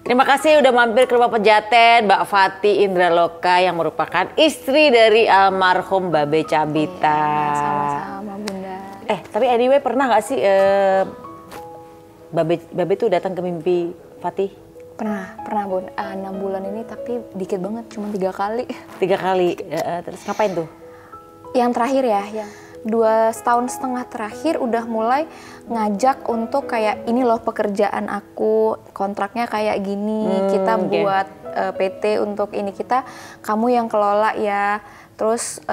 Terima kasih udah mampir ke rumah Pejaten, Mbak Fati Indraloka yang merupakan istri dari almarhum Babe Cabita. Iya, sama-sama Bunda. Tapi anyway pernah nggak sih Babe tuh datang ke mimpi Fati? Pernah Bun. 6 bulan ini tapi dikit banget, cuma 3 kali. 3 kali, terus ngapain tuh? Yang terakhir ya, yang 2,5 tahun terakhir udah mulai ngajak untuk kayak ini loh pekerjaan aku, kontraknya kayak gini, kita buat PT untuk ini kamu yang kelola ya. Terus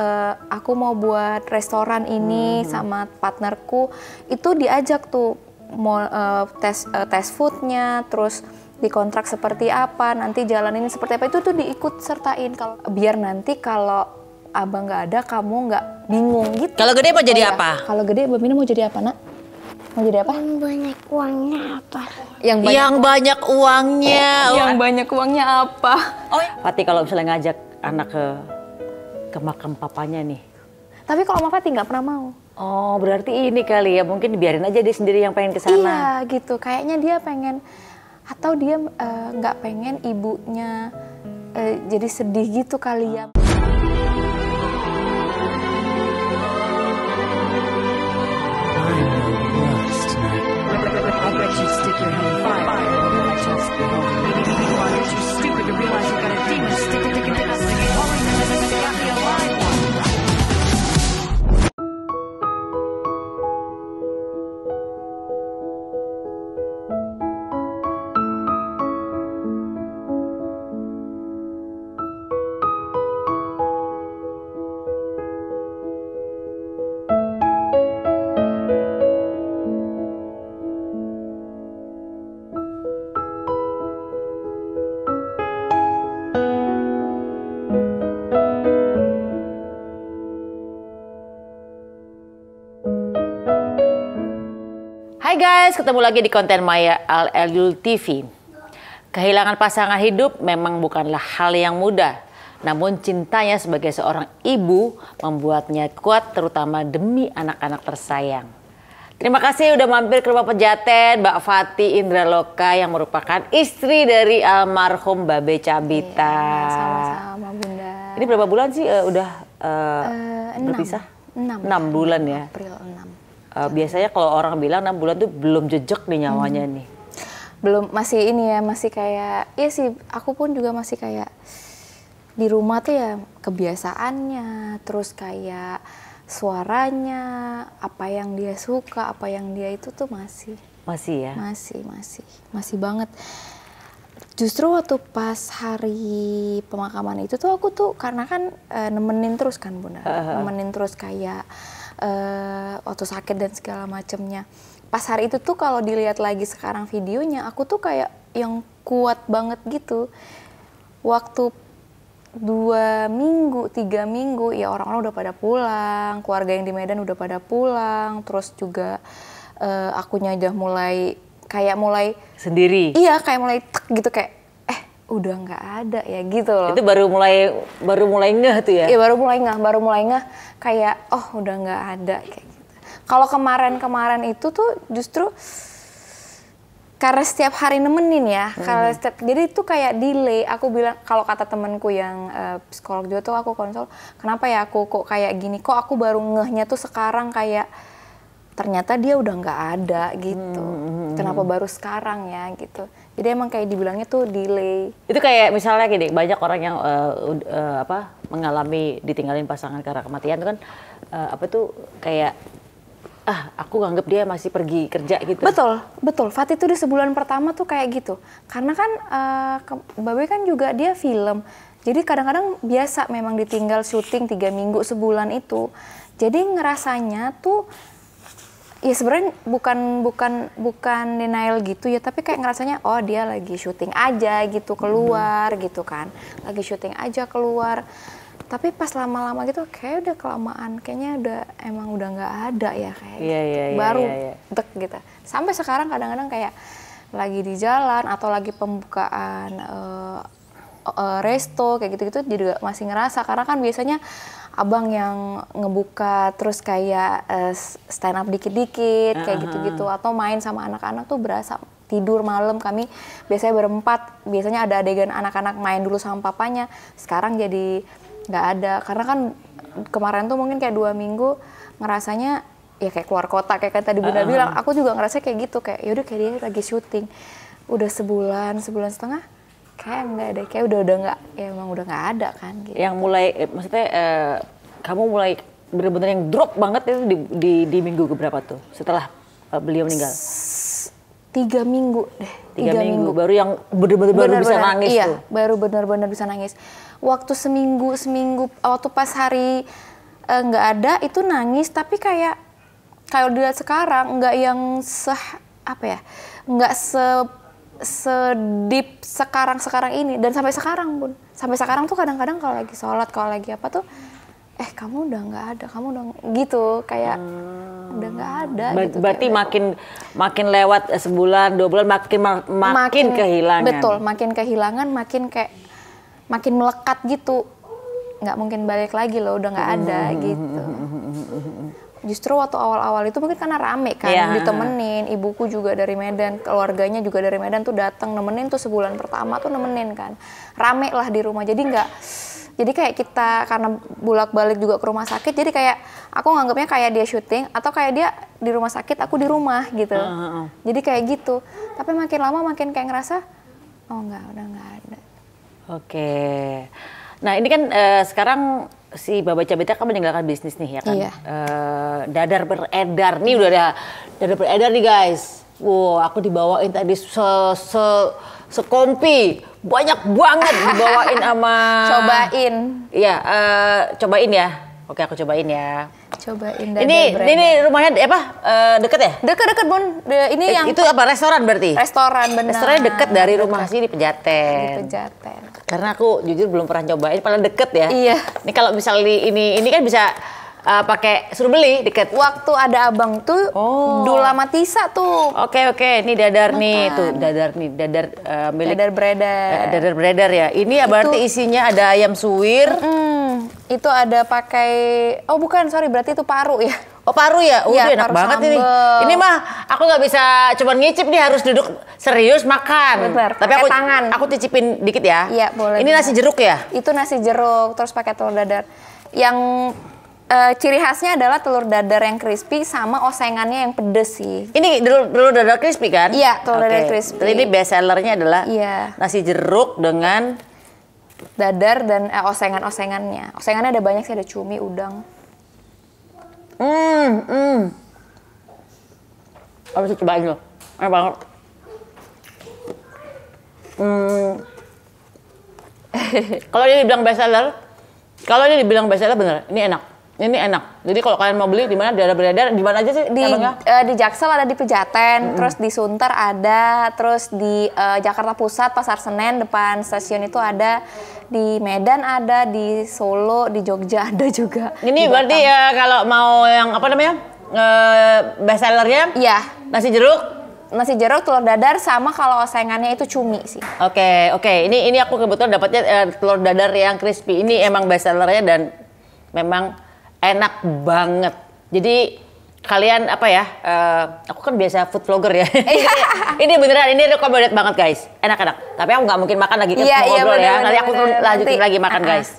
aku mau buat restoran ini sama partnerku, itu diajak tuh mau tes foodnya, terus dikontrak seperti apa, nanti jalan ini seperti apa, itu tuh diikut sertain kalau biar nanti kalau abang nggak ada, kamu nggak bingung gitu. Kalau gede mau jadi apa? Kalau gede, Mbak Mina mau jadi apa, Nak? Mau jadi apa? Yang banyak uangnya apa? Yang banyak uangnya. Yang banyak uangnya apa? Fati kalau misalnya ngajak anak ke makam papanya nih. Tapi kalau Mama Fati nggak pernah mau. Oh, berarti ini kali ya, mungkin biarin aja dia sendiri yang pengen ke sana. Iya, gitu. Kayaknya dia pengen, atau dia nggak pengen ibunya jadi sedih gitu kali ya. Hai guys, ketemu lagi di konten Maya Al Elul TV. Kehilangan pasangan hidup memang bukanlah hal yang mudah. Namun cintanya sebagai seorang ibu membuatnya kuat, terutama demi anak-anak tersayang. Terima kasih udah mampir ke rumah Pejaten, Mbak Fati Indraloka yang merupakan istri dari almarhum Babe Cabita. Iya, sama-sama Bunda. Ini berapa bulan sih udah berpisah? 6 bulan ya. April 6. Biasanya kalau orang bilang 6 bulan tuh belum jejak nih nyawanya nih. Belum, masih ini ya, masih kayak, iya sih aku pun juga masih kayak di rumah tuh ya kebiasaannya, terus kayak suaranya, apa yang dia suka, apa yang dia itu tuh masih ya? Masih banget. Justru waktu pas hari pemakaman itu tuh aku tuh karena kan nemenin terus kan Bunda, nemenin terus kayak waktu sakit dan segala macemnya. Pas hari itu tuh kalau dilihat lagi sekarang videonya, aku tuh kayak yang kuat banget gitu. Waktu 2 minggu, 3 minggu, ya orang-orang udah pada pulang, keluarga yang di Medan udah pada pulang, terus juga akunya udah mulai Sendiri? Iya, kayak mulai tek gitu, kayak udah nggak ada ya gitu loh. Itu baru mulai ngeh tuh ya? Iya, baru mulai ngeh kayak udah nggak ada kayak gitu. Kalau kemarin itu tuh justru karena setiap hari nemenin ya, jadi itu kayak delay. Aku bilang, kalau kata temanku yang psikolog juga tuh aku konsul, kenapa ya aku kok kayak gini, kok aku baru ngehnya tuh sekarang kayak ternyata dia udah nggak ada gitu. Kenapa baru sekarang ya gitu. Jadi emang kayak dibilangnya tuh delay. Itu kayak misalnya gini, banyak orang yang mengalami ditinggalin pasangan karena kematian itu kan kayak aku nganggep dia masih pergi kerja gitu. Betul. Fati tuh di sebulan pertama tuh kayak gitu. Karena kan Babe kan juga dia film. Jadi kadang-kadang biasa memang ditinggal syuting 3 minggu sebulan itu. Jadi ngerasanya tuh ya sebenarnya bukan denial gitu ya, tapi kayak ngerasanya dia lagi syuting aja gitu keluar gitu kan. Lagi syuting aja keluar. Tapi pas lama-lama gitu kayak udah kelamaan, kayaknya emang udah nggak ada ya kayak gitu. Baru dek gitu. Sampai sekarang kadang-kadang kayak lagi di jalan atau lagi pembukaan resto kayak gitu-gitu juga masih ngerasa, karena kan biasanya abang yang ngebuka terus kayak stand up dikit-dikit kayak gitu-gitu, atau main sama anak-anak tuh berasa tidur malam kami biasanya berempat. Biasanya ada adegan anak-anak main dulu sama papanya. Sekarang jadi nggak ada karena kan kemarin tuh mungkin kayak 2 minggu ngerasanya ya kayak keluar kota kayak tadi Bunda bilang. Aku juga ngerasa kayak gitu, kayak yaudah kayak dia lagi syuting. Udah sebulan setengah kayak nggak ada, kayak udah nggak, ya emang udah nggak ada kan gitu. Yang mulai maksudnya kamu mulai benar-benar yang drop banget itu di minggu keberapa tuh setelah beliau meninggal? 3 minggu deh. 3 minggu baru yang benar-benar baru bisa nangis iya, tuh. Baru benar-benar bisa nangis. Waktu seminggu waktu pas hari nggak ada itu nangis, tapi kayak kalau dilihat sekarang nggak yang nggak sedip sekarang ini, dan sampai sekarang Bun. Sampai sekarang tuh kadang-kadang kalau lagi sholat, kalau lagi apa tuh kamu udah nggak ada, kamu udah gitu, kayak udah nggak ada. Gitu, berarti makin lewat sebulan 2 bulan makin kehilangan. Betul, makin kehilangan, makin melekat gitu. Nggak mungkin balik lagi loh, udah nggak ada gitu. Justru waktu awal-awal itu mungkin karena rame kan, ditemenin, ibuku juga dari Medan, keluarganya juga dari Medan tuh datang nemenin tuh sebulan pertama tuh nemenin kan. Rame lah di rumah, jadi kayak kita karena bolak-balik juga ke rumah sakit, jadi kayak aku nganggapnya kayak dia syuting atau kayak dia di rumah sakit, aku di rumah gitu. Jadi kayak gitu. Tapi makin lama makin kayak ngerasa, udah nggak ada. Oke. Nah ini kan sekarang si Baba Cabita kan meninggalkan bisnis nih ya kan. Iya. Dadar beredar nih, udah ada dadar beredar nih guys. Wow, aku dibawain tadi sekompi. Banyak banget dibawain sama... Cobain. Iya, cobain ya. Oke, aku cobain ya. Cobain dadar beredar. Ini rumahnya deket ya? Deket Bun. Ini yang... Itu apa, restoran berarti? Restoran, benar. Restorannya deket dari rumah sini, Pejaten. Di Pejaten. Karena aku jujur belum pernah cobain, paling deket ya. Iya. Ini kalau misalnya ini kan bisa pakai suruh beli deket. Waktu ada abang tuh Dula Matisa tuh. Oke, ini dadar nih, tuh dadar milik. Dadar beredar. Dadar beredar ya. Ini berarti isinya ada ayam suwir. Itu ada pakai, berarti itu paru ya. Oh paru ya? Iya, Enak paru banget sambal. Ini mah aku nggak bisa cuma ngicip nih, harus duduk serius makan. Bener, Tapi pakai tangan. Aku cicipin dikit ya. Iya boleh. Ini nasi jeruk ya? Itu nasi jeruk, terus pakai telur dadar. Yang ciri khasnya adalah telur dadar yang crispy sama osengannya yang pedes sih. Ini telur dadar crispy kan? Iya, telur dadar crispy. Jadi ini best sellernya adalah nasi jeruk dengan dadar dan osengan-osengannya. Osengannya ada banyak sih, ada cumi, udang. Harus cobain loh, enak banget. Kalau dia dibilang best seller, bener, ini enak. Ini enak. Jadi kalau kalian mau beli di mana, dadar beredar di mana aja sih? Di Jaksel ada, di Pejaten, terus di Sunter ada, terus di Jakarta Pusat Pasar Senen depan stasiun itu ada, di Medan ada, di Solo, di Jogja ada juga. Ini berarti ya kalau mau yang best sellernya? Iya. Nasi jeruk, telur dadar, sama kalau osengannya itu cumi sih. Oke. Ini aku kebetulan dapatnya telur dadar yang crispy. Ini emang best sellernya dan memang enak banget. Jadi kalian aku kan biasa food vlogger ya. Ini beneran, ini recommended banget guys. Enak-enak. Tapi aku nggak mungkin makan lagi kan ngobrol ya. Nanti aku lanjutin lagi makan guys.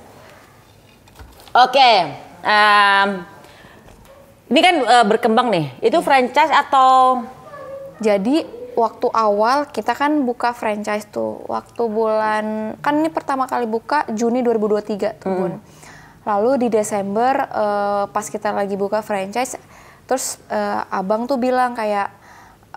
Oke. Ini kan berkembang nih. Itu franchise atau? Jadi waktu awal kita kan buka franchise tuh. Waktu bulan, kan ini pertama kali buka Juni 2023 tuh Bun. Lalu di Desember pas kita lagi buka franchise, terus abang tuh bilang kayak,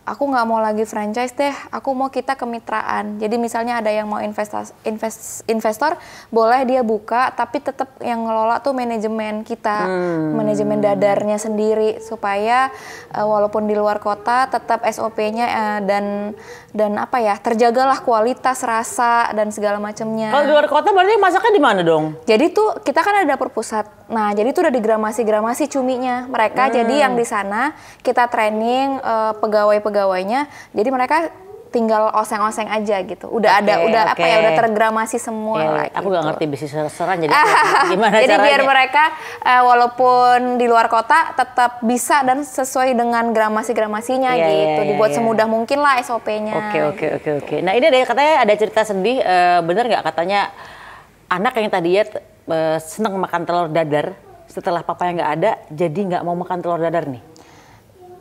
aku nggak mau lagi franchise deh, aku mau kita kemitraan. Jadi misalnya ada yang mau investor, boleh dia buka, tapi tetap yang ngelola tuh manajemen kita, manajemen dadarnya sendiri, supaya walaupun di luar kota tetap SOP-nya dan terjagalah kualitas, rasa dan segala macamnya. Kalau di luar kota berarti masaknya di mana dong? Jadi tuh kita kan ada dapur pusat. Nah, jadi tuh udah digramasi cuminya mereka. Jadi yang di sana kita training pegawainya. Jadi mereka tinggal oseng-oseng aja gitu. Udah udah tergramasi semua lah. Aku gitu. gak ngerti bisnis restoran jadi gimana jadi caranya? biar mereka walaupun di luar kota tetap bisa dan sesuai dengan gramasinya gitu. Dibuat semudah mungkin lah SOP-nya. Oke. Nah ini katanya ada cerita sedih, bener nggak katanya anak yang tadinya seneng makan telur dadar setelah papanya nggak ada jadi nggak mau makan telur dadar nih?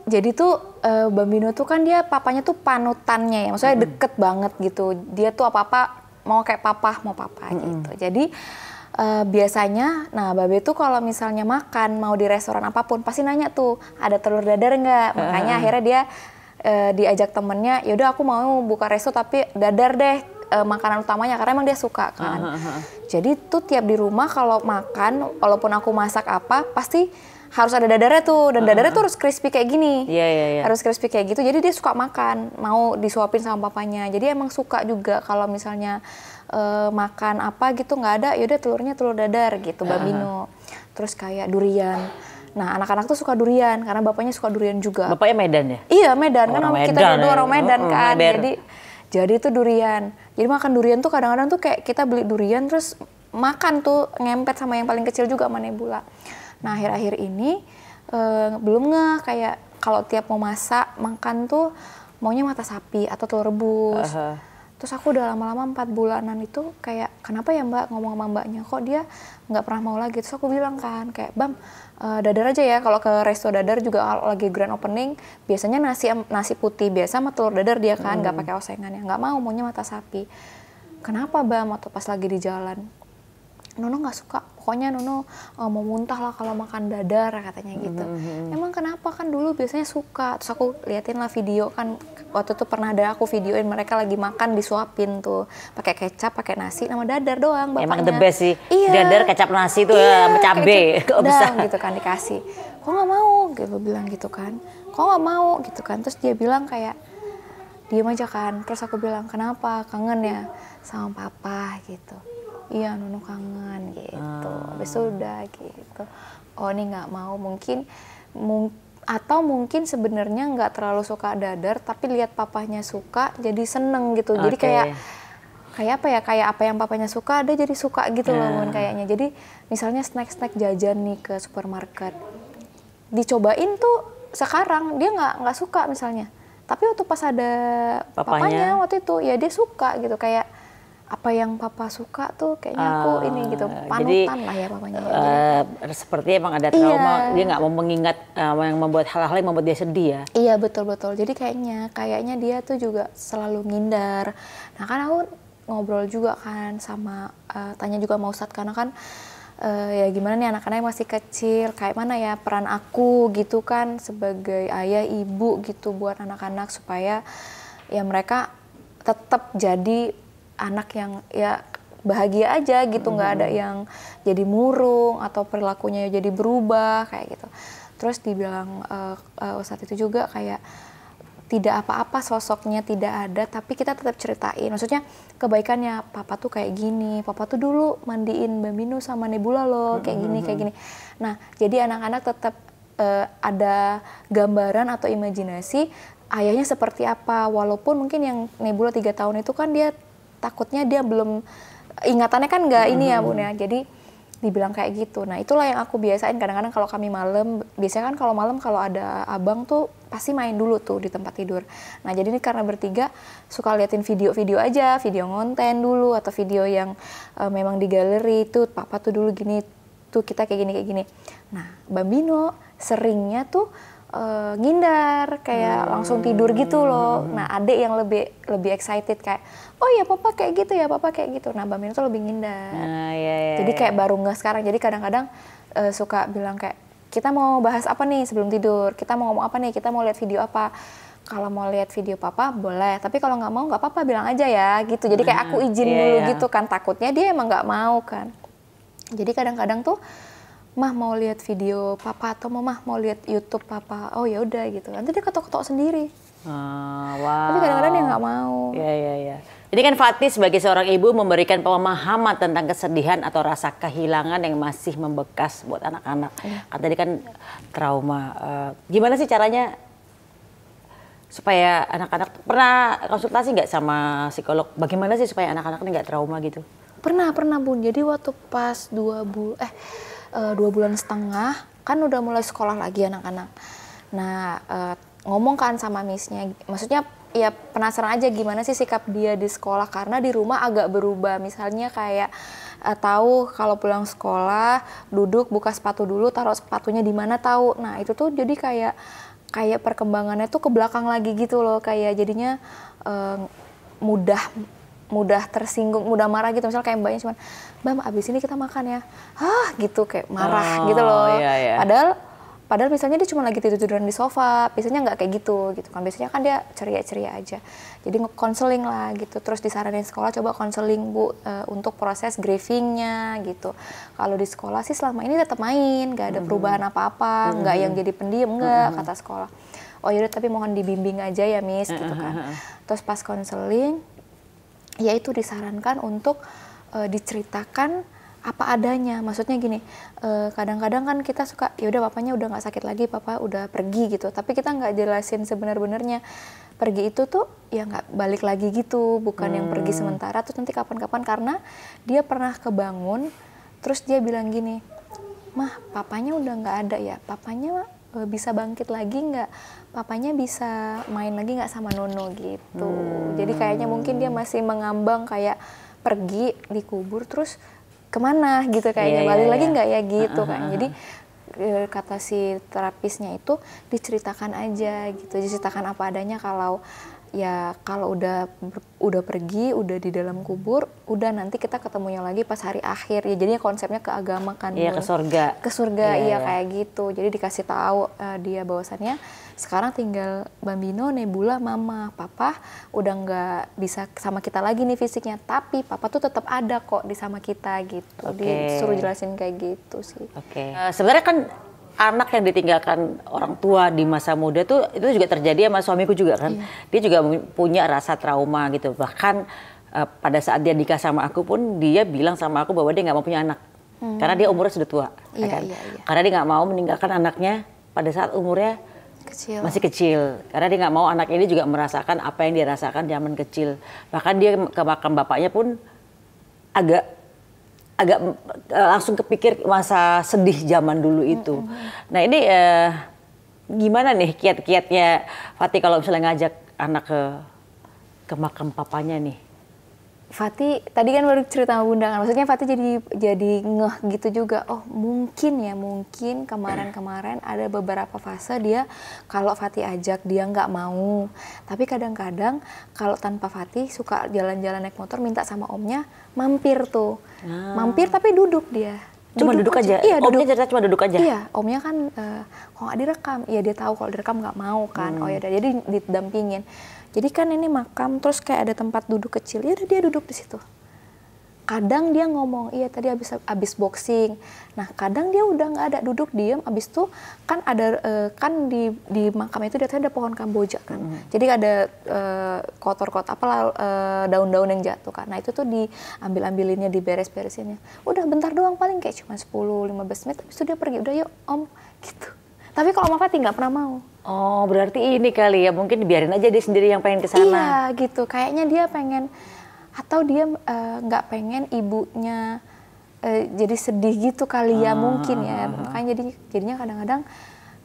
Jadi tuh Bambino tuh kan dia papanya tuh panutannya ya, maksudnya deket banget gitu. Dia tuh apa-apa mau kayak mau papa gitu. Jadi biasanya, nah Babe tuh kalau misalnya makan mau di restoran apapun pasti nanya tuh ada telur dadar nggak. Makanya akhirnya dia diajak temennya, yaudah aku mau buka resto tapi dadar deh makanan utamanya karena emang dia suka kan. Jadi tuh tiap di rumah kalau makan, walaupun aku masak apa pasti harus ada dadarnya tuh, dan dadarnya tuh harus crispy kayak gini. Harus crispy kayak gitu, jadi dia suka makan, mau disuapin sama papanya. Jadi emang suka juga kalau misalnya makan apa gitu nggak ada, yaudah telurnya telur dadar gitu, Bambino. Terus kayak durian. Nah anak-anak tuh suka durian, karena bapaknya suka durian juga. Bapaknya Medan ya? Iya Medan, kan kita berdua orang Medan kan. Jadi itu durian. Jadi makan durian tuh kadang-kadang tuh kayak kita beli durian terus makan tuh ngempet sama yang paling kecil juga sama Nebula. Nah akhir-akhir ini belum kayak kalau tiap mau masak makan tuh maunya mata sapi atau telur rebus. Terus aku udah lama-lama 4 bulanan itu kayak kenapa ya Mbak, ngomong sama mbaknya kok dia nggak pernah mau lagi. Terus aku bilang kan kayak Bam dadar aja ya, kalau ke resto dadar juga lagi grand opening biasanya nasi putih biasa sama telur dadar dia kan nggak pakai osengan ya, nggak maunya mata sapi. Kenapa Bam? Atau pas lagi di jalan Nono nggak suka, pokoknya Nono mau muntah lah kalau makan dadar katanya gitu. Emang kenapa, kan dulu biasanya suka. Terus aku liatin lah video kan, waktu itu pernah ada aku videoin mereka lagi makan disuapin tuh pakai kecap, pakai nasi sama dadar doang bapaknya. Emang the best sih, dadar kecap nasi tuh sama cabe. Kok bisa gitu kan dikasih, kok nggak mau gitu bilang gitu kan, kok nggak mau gitu kan. Terus dia bilang kayak diem aja kan. Terus aku bilang kenapa, kangen ya sama papa gitu. Iya Nono kangen gitu. Habis itu udah gitu. Oh ini nggak mau, atau mungkin sebenarnya nggak terlalu suka dadar tapi lihat papanya suka jadi seneng gitu. Jadi kayak apa ya, kayak apa yang papanya suka ada jadi suka gitu loh Mun kayaknya. Jadi misalnya snack jajan nih ke supermarket dicobain tuh sekarang dia nggak suka misalnya. Tapi waktu pas ada papanya waktu itu ya dia suka gitu, kayak apa yang papa suka tuh kayaknya aku ini gitu, panutan lah ya papanya. Seperti emang ada trauma, dia nggak mau mengingat yang membuat hal-hal yang membuat dia sedih ya. Iya betul. Jadi kayaknya dia tuh juga selalu ngindar. Nah kan aku ngobrol juga kan sama tanya juga sama Ustadz karena kan ya gimana nih anak-anaknya masih kecil, kayak mana ya peran aku gitu kan sebagai ayah ibu gitu buat anak-anak supaya ya mereka tetap jadi anak yang ya bahagia aja gitu, nggak ada yang jadi murung atau perilakunya jadi berubah kayak gitu. Terus dibilang Ustadz itu juga kayak tidak apa-apa sosoknya tidak ada, tapi kita tetap ceritain. Maksudnya kebaikannya papa tuh kayak gini, papa tuh dulu mandiin Bambino sama Nebula loh, kayak gini. Nah jadi anak-anak tetap ada gambaran atau imajinasi ayahnya seperti apa, walaupun mungkin yang Nebula 3 tahun itu kan dia takutnya dia belum, ingatannya kan nggak ini ya Bun ya, jadi dibilang kayak gitu. Nah itulah yang aku biasain kadang-kadang kalau kami malam, biasanya kan kalau malam kalau ada abang tuh pasti main dulu tuh di tempat tidur. Nah jadi ini karena bertiga suka liatin video-video aja, video ngonten dulu atau video yang memang di galeri tuh papa tuh dulu gini, tuh kita kayak gini. Nah Bambino seringnya tuh ngindar, kayak langsung tidur gitu loh. Nah adik yang lebih excited kayak, oh ya papa kayak gitu ya, papa kayak gitu. Nah Bambino tuh lebih ngindar. Jadi kayak baru nggak sekarang. Jadi kadang-kadang suka bilang kayak, kita mau bahas apa nih sebelum tidur? Kita mau ngomong apa nih? Kita mau lihat video apa? Kalau mau lihat video papa boleh, tapi kalau nggak mau nggak apa-apa, bilang aja ya gitu. Jadi kayak aku izin dulu gitu kan, takutnya dia emang nggak mau kan. Jadi kadang-kadang tuh Mah mau lihat video papa atau Mama mau lihat YouTube papa, oh ya udah gitu. Nanti dia ketok-ketok sendiri. Wow. Tapi kadang-kadang dia nggak mau. Iya. Jadi kan Fatih sebagai seorang ibu memberikan pemahaman tentang kesedihan atau rasa kehilangan yang masih membekas buat anak-anak. Kan tadi kan trauma. Gimana sih caranya supaya anak-anak pernah konsultasi nggak sama psikolog? Bagaimana sih supaya anak-anak ini nggak trauma gitu? Pernah Bun. Jadi waktu pas 2 bulan setengah kan udah mulai sekolah lagi anak-anak. Nah ngomong kan sama missnya, maksudnya ya penasaran aja gimana sih sikap dia di sekolah karena di rumah agak berubah. Misalnya kayak tahu kalau pulang sekolah duduk buka sepatu dulu, taruh sepatunya di mana tahu. Nah itu tuh jadi kayak perkembangannya tuh ke belakang lagi gitu loh, kayak jadinya mudah tersinggung, mudah marah gitu. Misal kayak mbaknya cuman, "Mbak, abis ini kita makan ya." Gitu kayak marah gitu loh. Iya. Padahal misalnya dia cuma lagi tidur-tiduran di sofa, biasanya nggak kayak gitu kan. Biasanya kan dia ceria-ceria aja. Jadi konseling lah gitu. Terus disaranin sekolah coba konseling Bu untuk proses grievingnya gitu. Kalau di sekolah sih selama ini tetap main, nggak ada perubahan apa-apa, nggak yang jadi pendiam, nggak kata sekolah. Oh yaudah tapi mohon dibimbing aja ya Miss gitu kan. Terus pas konseling, ya itu disarankan untuk diceritakan apa adanya. Maksudnya gini, kadang-kadang kan kita suka ya udah papanya udah nggak sakit lagi, papa udah pergi gitu, tapi kita nggak jelasin sebenar-benarnya pergi itu tuh ya nggak balik lagi gitu, bukan yang pergi sementara terus nanti kapan-kapan. Karena dia pernah kebangun terus dia bilang gini, "Mah, papanya udah nggak ada ya, papanya bisa bangkit lagi nggak, papanya bisa main lagi nggak sama Nono gitu." Jadi kayaknya mungkin dia masih mengambang kayak pergi dikubur terus kemana gitu kayaknya, balik lagi nggak ya gitu kan. Jadi kata si terapisnya itu diceritakan aja gitu, diceritakan apa adanya. Kalau udah pergi, udah di dalam kubur, udah nanti kita ketemunya lagi pas hari akhir ya. Jadinya konsepnya ke agama kan. Iya, ke surga. Iya kayak gitu. Jadi dikasih tahu dia bahwasannya sekarang tinggal Bambino, Nebula, Mama, Papa udah nggak bisa sama kita lagi nih fisiknya, tapi Papa tuh tetap ada kok di sama kita gitu. Disuruh jelasin kayak gitu sih. Sebenarnya kan anak yang ditinggalkan orang tua di masa muda tuh itu juga terjadi sama suamiku juga kan. Dia juga punya rasa trauma gitu. Bahkan pada saat dia nikah sama aku pun dia bilang sama aku bahwa dia nggak mau punya anak karena dia umurnya sudah tua. Kan? Karena dia nggak mau meninggalkan anaknya pada saat umurnya masih kecil. Karena dia nggak mau anak ini juga merasakan apa yang dia rasakan zaman kecil. Bahkan dia ke makam bapaknya pun agak langsung kepikir masa sedih zaman dulu itu. Nah ini gimana nih kiat-kiatnya Fatih kalau misalnya ngajak anak ke makam papanya nih? Fatih tadi kan baru cerita sama Bunda kan, maksudnya Fatih jadi ngeh gitu juga. Oh mungkin kemarin ada beberapa fase dia kalau Fatih ajak dia nggak mau, tapi kadang-kadang kalau tanpa Fatih suka jalan-jalan naik motor minta sama omnya mampir tuh, mampir tapi duduk dia. Cuma duduk aja? Iya, omnya cerita cuma duduk aja? Iya, omnya kan kok nggak direkam? Iya dia tahu kalau direkam nggak mau kan. Oh ya jadi didampingin. Jadi kan ini makam terus kayak ada tempat duduk kecil, ya udah dia duduk di situ. Kadang dia ngomong, iya tadi abis boxing. Nah kadang dia udah nggak ada, duduk diem. Abis itu kan ada kan di makam itu ada pohon kamboja kan. Jadi ada kotor-kotor apalah daun-daun yang jatuh kan. Nah itu tuh diambil-ambilinnya, diberes-beresinnya. Udah bentar doang paling kayak cuma 10-15 menit. Abis itu dia pergi, udah yuk om gitu. Tapi kalau Mama Fatih nggak pernah mau. Oh berarti ini kali ya, mungkin biarin aja dia sendiri yang pengen kesana. Iya gitu, kayaknya dia pengen, atau dia nggak pengen ibunya jadi sedih gitu kali ya mungkin ya. Makanya jadinya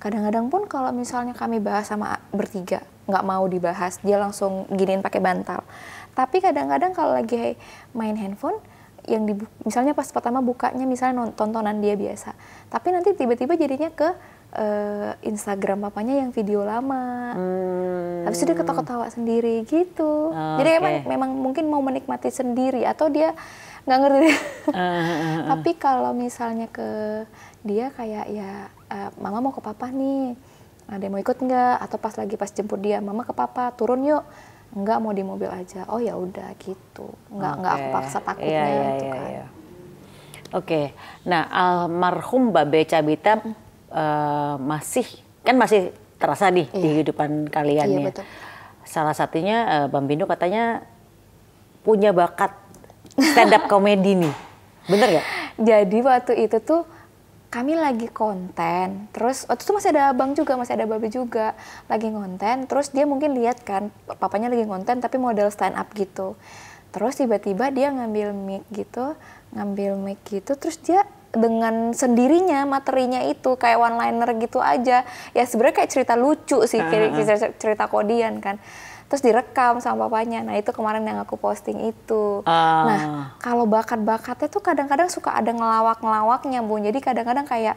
kadang-kadang pun kalau misalnya kami bahas sama bertiga nggak mau dibahas, dia langsung giniin pakai bantal. Tapi kadang-kadang kalau lagi main handphone yang misalnya pas pertama bukanya misalnya tontonan dia biasa, tapi nanti tiba-tiba jadinya ke Instagram papanya yang video lama. Habis itu dia ketawa-ketawa sendiri gitu. Jadi memang mungkin mau menikmati sendiri atau dia nggak ngerti. Tapi kalau misalnya ke dia kayak ya mama mau ke papa nih, ada yang mau ikut nggak? Atau pas jemput dia, mama ke papa turun yuk. Enggak, mau di mobil aja. Oh ya udah gitu. Enggak aku paksa takutnya gitu kan. Oke. Nah, almarhum Babe Cabita masih terasa nih di kehidupan kalian ya. Betul. Salah satunya Bambino katanya punya bakat stand up komedi nih. Bener gak? Jadi waktu itu tuh kami lagi konten, terus waktu itu masih ada abang juga, masih ada babe juga lagi konten, terus dia mungkin lihat kan papanya lagi konten tapi model stand up gitu, terus tiba-tiba dia ngambil mic gitu, terus dia dengan sendirinya materinya itu kayak one liner gitu aja, ya sebenarnya kayak cerita lucu sih, kayak cerita kodian kan. Terus direkam sama papanya. Nah itu kemarin yang aku posting itu. Nah kalau bakat-bakatnya tuh kadang-kadang suka ada ngelawak-ngelawaknya Bun. Jadi kadang-kadang kayak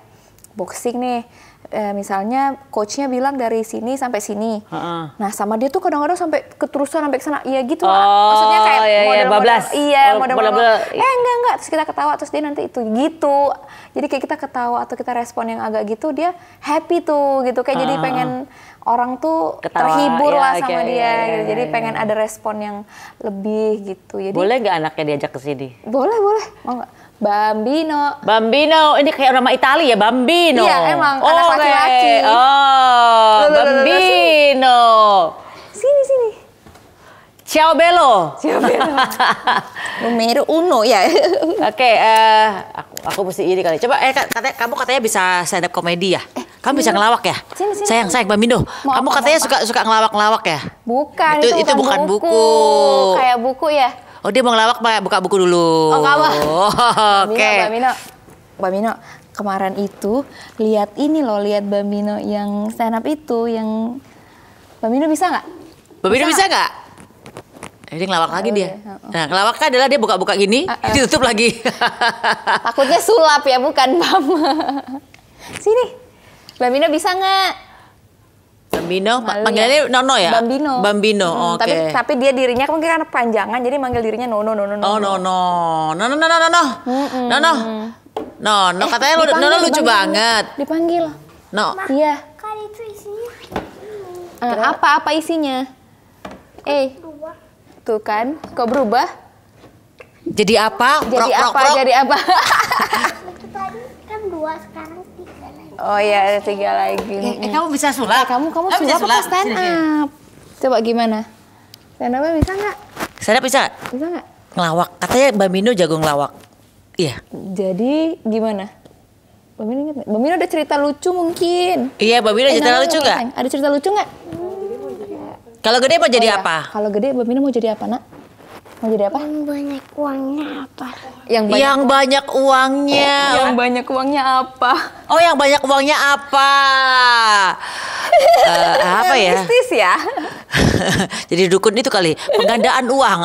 boxing nih. Misalnya coachnya bilang dari sini sampai sini. Nah sama dia tuh kadang-kadang sampai keterusan sampai ke sana. Iya gitu. Maksudnya kayak model-model. Iya model-model. Enggak. Terus kita ketawa terus dia nanti itu gitu. Jadi kayak kita ketawa atau kita respon yang agak gitu dia happy tuh gitu. Kayak jadi pengen orang tuh ketawa, terhibur lah sama dia gitu. Jadi pengen ada respon yang lebih gitu. Jadi, boleh nggak anaknya diajak ke sini? Boleh. Mau nggak? Bambino, ini kayak nama Italia ya, Bambino. Iya emang anak laki-laki. Bambino. Sini. Ciao bello. Numero uno ya. Oke, aku mesti ini kali. Coba kamu katanya bisa stand up komedi ya? Kamu bisa ngelawak ya? Sini. Sayang Bambino. Kamu katanya suka ngelawak ya? Bukan, itu bukan buku. Kayak buku ya? Oh dia mau ngelawak, buka buku dulu. Oh nggak mau. Oke. Bambino, kemarin itu lihat Bambino yang stand up itu, yang Bambino bisa nggak? Bambino bisa nggak? Jadi ngelawak lagi dia. Nah ngelawak kan adalah dia buka-buka gini, ditutup lagi. Takutnya sulap ya, bukan Bam. Sini. Bambino bisa nggak? Bambino, panggilannya Nono ya? Bambino, oke. Tapi dia dirinya mungkin karena panjangan, jadi manggil dirinya Nono. Oh Nono, katanya Nono lucu banget. Dipanggil. No. Iya. Kan itu isinya. Apa isinya? Tuh kan, kok berubah? Jadi apa? Jadi apa? Itu tadi kan 2, sekarang 3 lagi. Oh iya, ada 3 lagi. Kamu bisa sulap? Kamu sulap apa stand up? Coba gimana? Stand up bisa nggak? Stand up bisa? Bisa nggak? Ngelawak, katanya Bambino jago ngelawak. Iya. Jadi gimana? Bambino ingat nggak? Bambino ada cerita lucu mungkin. Iya, Bambino ada cerita lucu nggak? Ada cerita lucu nggak? Kalau gede mau jadi apa? Kalau gede Bambino mau jadi apa, Nak? Mau jadi apa? Yang banyak uangnya apa? Yang banyak uangnya. Yang banyak uangnya apa? Oh, yang banyak uangnya apa? Apa ya? Mistis ya? Jadi dukun itu kali, penggandaan uang.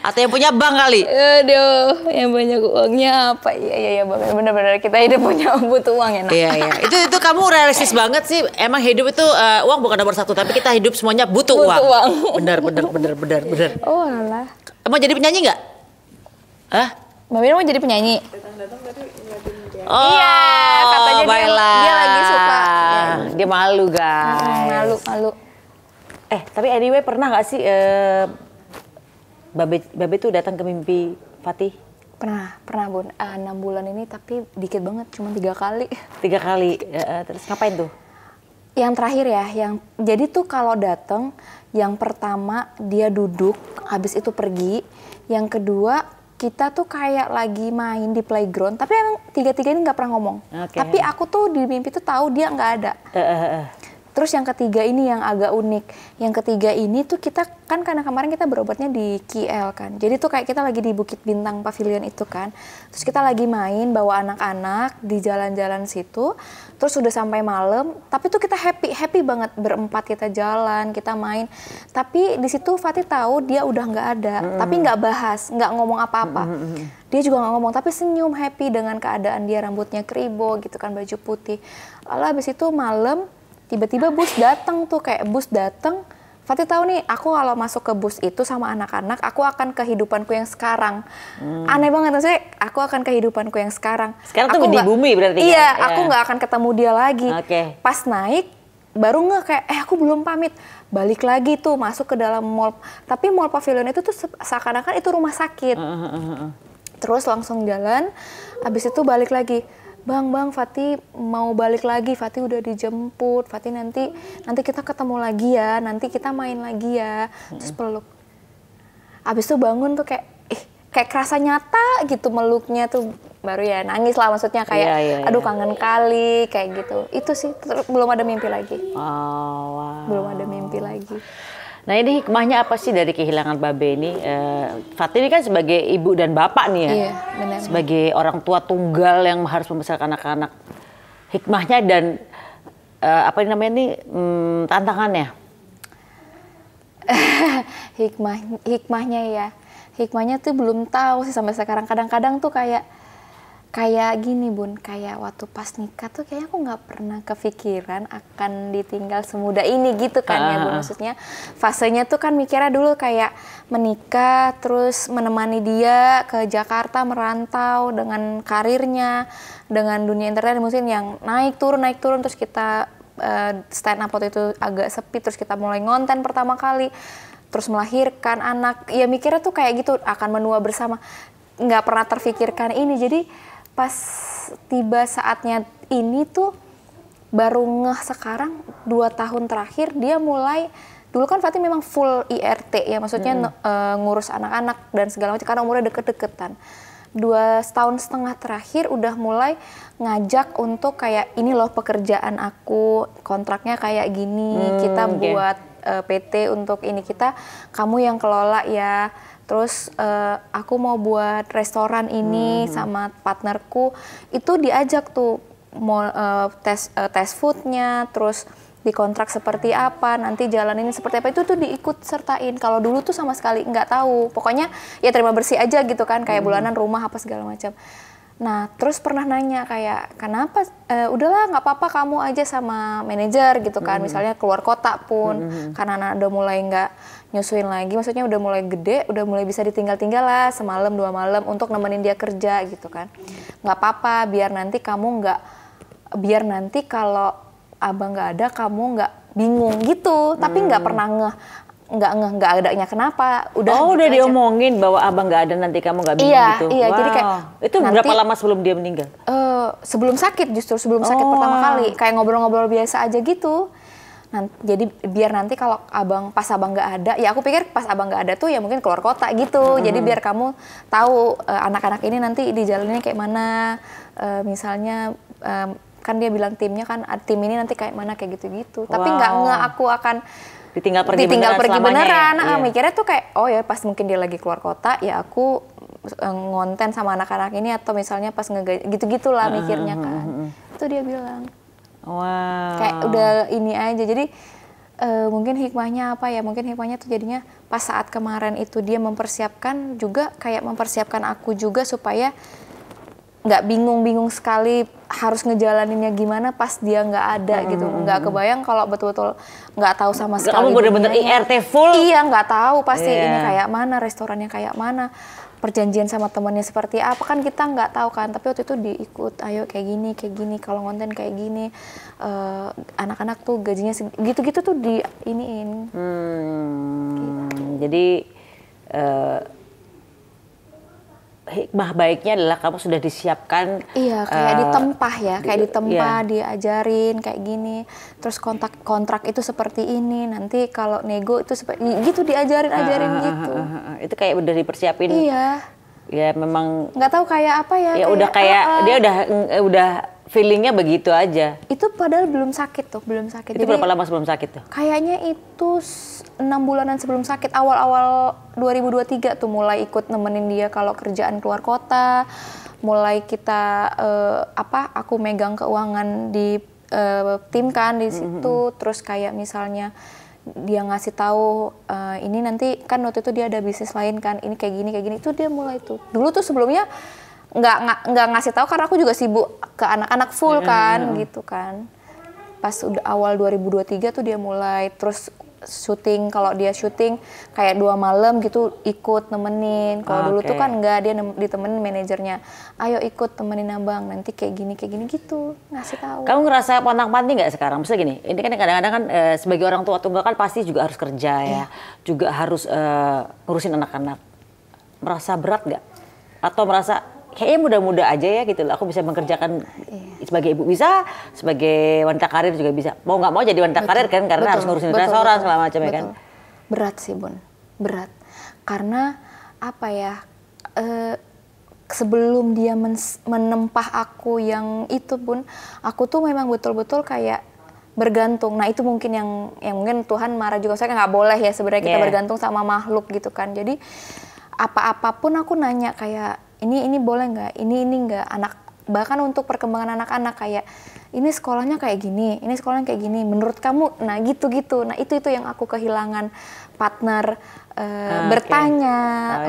Atau yang punya bank kali. Aduh, yang banyak uangnya apa? Iya, benar-benar kita hidup butuh uang ya, Nak. Iya. Itu kamu realistis banget sih. Emang hidup itu uang bukan nomor 1, tapi kita hidup semuanya butuh uang. Benar. Oh alah. Mau jadi penyanyi nggak? Hah? Mbak Mira mau jadi penyanyi? Oh, iya, katanya dia lagi suka. Dia malu guys. Malu. Tapi anyway pernah nggak sih Babe tuh datang ke mimpi Fatih? Pernah Bun. 6 bulan ini tapi dikit banget, cuma 3 kali. 3 kali. Terus ngapain tuh? Yang terakhir ya, jadi tuh kalau datang, yang pertama dia duduk, habis itu pergi. Yang kedua kita tuh kayak lagi main di playground, tapi emang 3 ini nggak pernah ngomong. Okay. Tapi aku tuh di mimpi tuh tahu dia nggak ada. Terus yang ketiga ini yang agak unik. Yang ketiga ini tuh kita kan karena kemarin kita berobatnya di KL kan. Jadi tuh kayak kita lagi di Bukit Bintang Pavilion itu kan. Terus kita lagi main bawa anak-anak di jalan-jalan situ. Terus udah sampai malam, tapi tuh kita happy banget berempat kita jalan, kita main. Tapi di situ Fatih tahu dia udah nggak ada, tapi nggak bahas, nggak ngomong apa-apa. Dia juga nggak ngomong, tapi senyum happy dengan keadaan dia, rambutnya keribo gitu kan, baju putih. Lalu habis itu malam tiba-tiba bus datang tuh, kayak bus datang. Fatih tahu nih, aku kalau masuk ke bus itu sama anak-anak, aku akan kehidupanku yang sekarang. Aneh banget, maksudnya aku akan kehidupanku yang sekarang. Sekarang tuh di bumi berarti? Iya, aku nggak akan ketemu dia lagi. Okay. Pas naik, baru nggak kayak, aku belum pamit. Balik lagi tuh, masuk ke dalam mall. Tapi mall Pavilion itu tuh seakan-akan itu rumah sakit. Terus langsung jalan, habis itu balik lagi. Bang, Fatih mau balik lagi, Fatih udah dijemput, Fatih nanti kita ketemu lagi ya, nanti kita main lagi ya, terus peluk. Abis itu bangun tuh kayak, kayak kerasa nyata gitu meluknya tuh, baru ya nangis lah, maksudnya kayak aduh kangen kali kayak gitu. Itu sih belum ada mimpi lagi. Oh, wow. Belum ada mimpi lagi. Nah ini hikmahnya apa sih dari kehilangan Babe ini? Fatih ini kan sebagai ibu dan bapak nih ya, Iya, benar. sebagai orang tua tunggal yang harus membesarkan anak-anak. Hikmahnya dan apa namanya ini tantangannya? Hikmahnya tuh belum tahu sih sampai sekarang. Kadang-kadang tuh kayak gini Bun, kayak waktu pas nikah tuh kayaknya aku nggak pernah kepikiran akan ditinggal semudah ini gitu kan ya Bun. Maksudnya fasenya tuh kan mikirnya dulu kayak menikah terus menemani dia ke Jakarta merantau dengan karirnya, dengan dunia internet mungkin yang naik turun terus kita stand up waktu itu agak sepi, terus kita mulai ngonten pertama kali, terus melahirkan anak, ya mikirnya tuh kayak gitu akan menua bersama, nggak pernah terfikirkan ini. Jadi pas tiba saatnya ini tuh baru ngeh sekarang 2 tahun terakhir dia mulai. Dulu kan Fatih memang full IRT ya, maksudnya ngurus anak-anak dan segala macam karena umurnya deket-deketan. 2,5 tahun terakhir udah mulai ngajak untuk kayak ini loh pekerjaan aku, kontraknya kayak gini, kita buat PT untuk ini, kamu yang kelola ya. Terus aku mau buat restoran ini sama partnerku, itu diajak tuh mau tes foodnya, terus dikontrak seperti apa, nanti jalan ini seperti apa, itu tuh diikut sertain. Kalau dulu tuh sama sekali nggak tahu, pokoknya ya terima bersih aja gitu kan, kayak bulanan rumah apa segala macam. Nah terus pernah nanya kayak kenapa, udahlah nggak apa-apa kamu aja sama manajer gitu kan, misalnya keluar kota pun, karena anak udah mulai nggak nyusuin lagi, maksudnya udah mulai gede, udah mulai bisa ditinggal-tinggal lah semalam 2 malam untuk nemenin dia kerja gitu kan. Nggak apa-apa, biar nanti kalau abang nggak ada kamu nggak bingung gitu, tapi nggak pernah nggak adanya kenapa. Udah gitu diomongin bahwa abang nggak ada nanti kamu nggak bingung gitu. Iya, wow. Jadi kayak itu berapa lama sebelum dia meninggal? Sebelum sakit, justru sebelum sakit pertama kali, kayak ngobrol-ngobrol biasa aja gitu. Jadi biar nanti kalau pas abang nggak ada, ya aku pikir pas abang nggak ada tuh ya mungkin keluar kota gitu. Jadi biar kamu tahu anak-anak ini nanti di jalannya kayak mana, misalnya. Kan dia bilang tim ini nanti kayak mana kayak gitu-gitu. Tapi nggak aku akan ditinggal pergi beneran. Ya? Mikirnya tuh kayak oh ya pas mungkin dia lagi keluar kota ya aku ngonten sama anak-anak ini, atau misalnya pas gitu-gitulah mikirnya kan. Itu dia bilang. Wow. Kayak udah ini aja. Jadi mungkin hikmahnya apa ya? Mungkin hikmahnya tuh jadinya pas saat kemarin itu dia mempersiapkan juga, kayak mempersiapkan aku juga supaya nggak bingung-bingung sekali harus ngejalaninnya gimana pas dia nggak ada gitu. Nggak kebayang kalau betul-betul nggak tahu sama sekali. Kamu bener-bener IRT full? Iya, nggak tahu pasti ini kayak mana, restorannya kayak mana, perjanjian sama temannya seperti apa, kan kita nggak tahu kan. Tapi waktu itu diikut, ayo kayak gini, kalau konten kayak gini, anak-anak tuh gajinya gitu-gitu tuh di iniin. Gitu. Jadi hikmah baiknya adalah kamu sudah disiapkan. Iya, kayak ditempah ya, diajarin kayak gini. Terus kontrak itu seperti ini, nanti kalau nego itu seperti gitu, ajarin gitu. Itu kayak udah dipersiapin. Iya. Ya memang. Nggak tahu kayak apa ya. Ya udah kayak dia udah feelingnya begitu aja. Itu padahal belum sakit. Itu jadi, berapa lama sebelum sakit tuh? Kayaknya itu 6 bulanan sebelum sakit, awal-awal 2023 tuh mulai ikut nemenin dia kalau kerjaan keluar kota. Mulai kita aku megang keuangan di tim kan di situ. Terus kayak misalnya dia ngasih tahu ini nanti kan waktu itu dia ada bisnis lain kan, ini kayak gini itu dia mulai tuh. Dulu tuh sebelumnya nggak ngasih tahu karena aku juga sibuk ke anak-anak full kan gitu kan. Pas udah awal 2023 tuh dia mulai, terus syuting, kalau dia syuting kayak 2 malam gitu ikut nemenin. Kalau dulu tuh kan nggak, dia ditemenin manajernya, ayo ikut temenin abang nanti kayak gini gitu, ngasih tahu. Kamu ngerasa pontang-panting nggak sekarang? Maksudnya gini, ini kan kadang-kadang kan sebagai orang tua tunggal kan pasti juga harus kerja ya, juga harus ngurusin anak-anak. Merasa berat nggak? Atau merasa kayaknya mudah-mudah aja ya gitu loh, aku bisa mengerjakan sebagai ibu bisa, sebagai wanita karir juga bisa. Mau nggak mau jadi wanita karir kan, karena harus ngurusin restoran segala macam ya kan. Berat sih Bun, berat. Karena apa ya, sebelum dia menempah aku yang itu pun, aku tuh memang betul-betul kayak bergantung. Nah itu mungkin yang mungkin Tuhan marah juga. Saya nggak boleh ya sebenarnya kita bergantung sama makhluk gitu kan. Jadi apapun aku nanya kayak ini boleh nggak, ini nggak, anak, bahkan untuk perkembangan anak-anak kayak ini sekolahnya kayak gini, ini sekolahnya kayak gini, menurut kamu, nah gitu-gitu. Nah itu yang aku kehilangan partner bertanya,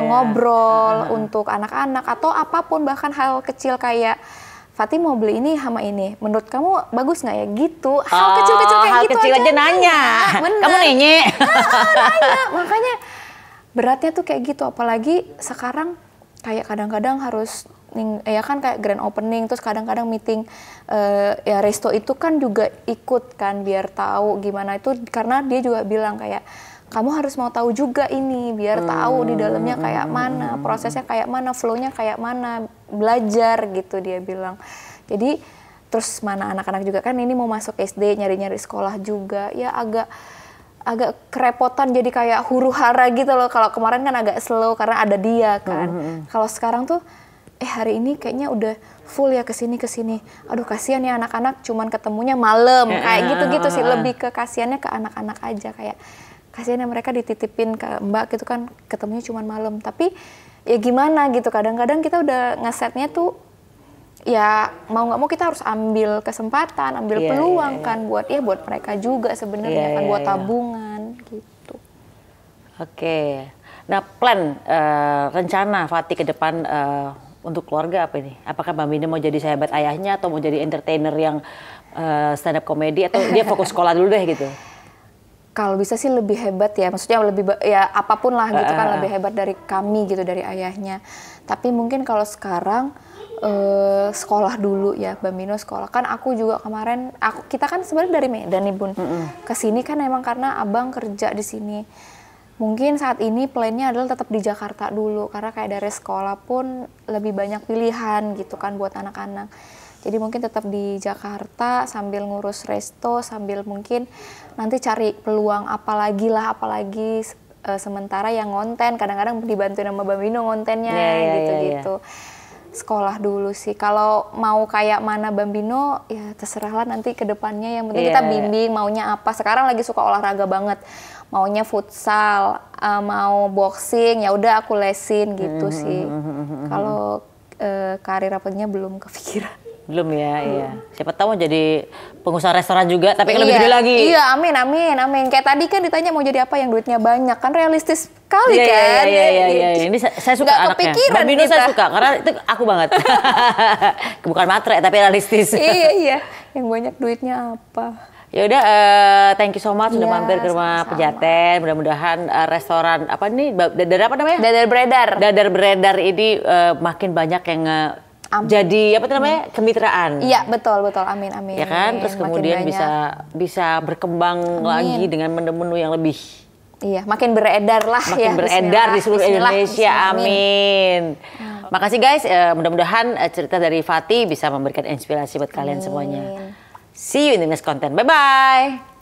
ngobrol untuk anak-anak atau apapun, bahkan hal kecil kayak Fatih mau beli ini sama ini, menurut kamu bagus nggak ya, gitu. Hal kecil-kecil kayak hal gitu kecil aja nanya. Kamu nanya. Nanya. Makanya beratnya tuh kayak gitu, apalagi sekarang kayak kadang-kadang harus ya kan kayak grand opening, terus kadang-kadang meeting ya Resto itu kan juga ikut kan biar tahu gimana itu, karena dia juga bilang kayak kamu harus mau tahu juga ini biar tahu di dalamnya kayak mana, prosesnya kayak mana, flow-nya kayak mana, belajar gitu dia bilang. Jadi terus mana anak-anak juga kan ini mau masuk SD, nyari-nyari sekolah juga, ya agak kerepotan, jadi kayak huru-hara gitu loh. Kalau kemarin kan agak slow karena ada dia kan. Kalau sekarang tuh hari ini kayaknya udah full ya kesini. Aduh kasihan ya anak-anak, cuman ketemunya malam kayak gitu-gitu sih. Lebih ke kasihannya ke anak-anak aja, kayak kasihan ya mereka dititipin ke Mbak gitu kan, ketemunya cuman malam. Tapi ya gimana gitu, kadang-kadang kita udah ngesetnya tuh ya mau nggak mau kita harus ambil kesempatan, ambil peluang kan buat mereka juga sebenarnya kan, buat tabungan gitu. Oke. Nah plan rencana Fatih ke depan untuk keluarga apa ini? Apakah Mbak Mini mau jadi sahabat ayahnya atau mau jadi entertainer yang stand up komedi, atau dia fokus sekolah dulu deh gitu? Kalau bisa sih lebih hebat ya, maksudnya lebih ya apapun lah gitu kan, lebih hebat dari kami gitu, dari ayahnya. Tapi mungkin kalau sekarang sekolah dulu ya, Bambino sekolah. Kan aku juga kemarin, kita kan sebenarnya dari Medan nih Bun. Kesini kan emang karena abang kerja di sini. Mungkin saat ini plannya adalah tetap di Jakarta dulu, karena kayak dari sekolah pun lebih banyak pilihan gitu kan buat anak-anak. Jadi mungkin tetap di Jakarta sambil ngurus Resto, sambil mungkin nanti cari peluang apalagi sementara yang ngonten, kadang-kadang dibantuin sama Bambino ngontennya gitu-gitu. Sekolah dulu sih. Kalau mau kayak mana Bambino ya terserahlah nanti ke depannya, yang penting kita bimbing maunya apa. Sekarang lagi suka olahraga banget. Maunya futsal, mau boxing, ya udah aku lesin gitu sih. Kalau karir apanya belum kepikiran. Belum ya, iya. Siapa tahu jadi pengusaha restoran juga, tapi lebih gede lagi. Iya, amin. Kayak tadi kan ditanya mau jadi apa yang duitnya banyak, kan realistis sekali kan. Iya. Ini saya suka nggak anaknya. kepikiran Bambino kita. saya suka, karena itu aku banget. Bukan matre, tapi realistis. Iya. Yang banyak duitnya apa. Ya udah, thank you so much sudah mampir ke rumah sama-sama. Pejaten. Mudah-mudahan restoran apa nih, dadar apa namanya? Dadar beredar. Dadar beredar ini makin banyak yang jadi apa namanya, kemitraan. Iya betul. Amin. Ya kan, terus kemudian bisa berkembang lagi dengan menu-menu yang lebih. Iya, makin beredar lah makin beredar di seluruh Indonesia. Amin. Makasih guys, mudah-mudahan cerita dari Fatih bisa memberikan inspirasi buat kalian semuanya. See you in the next content. Bye bye.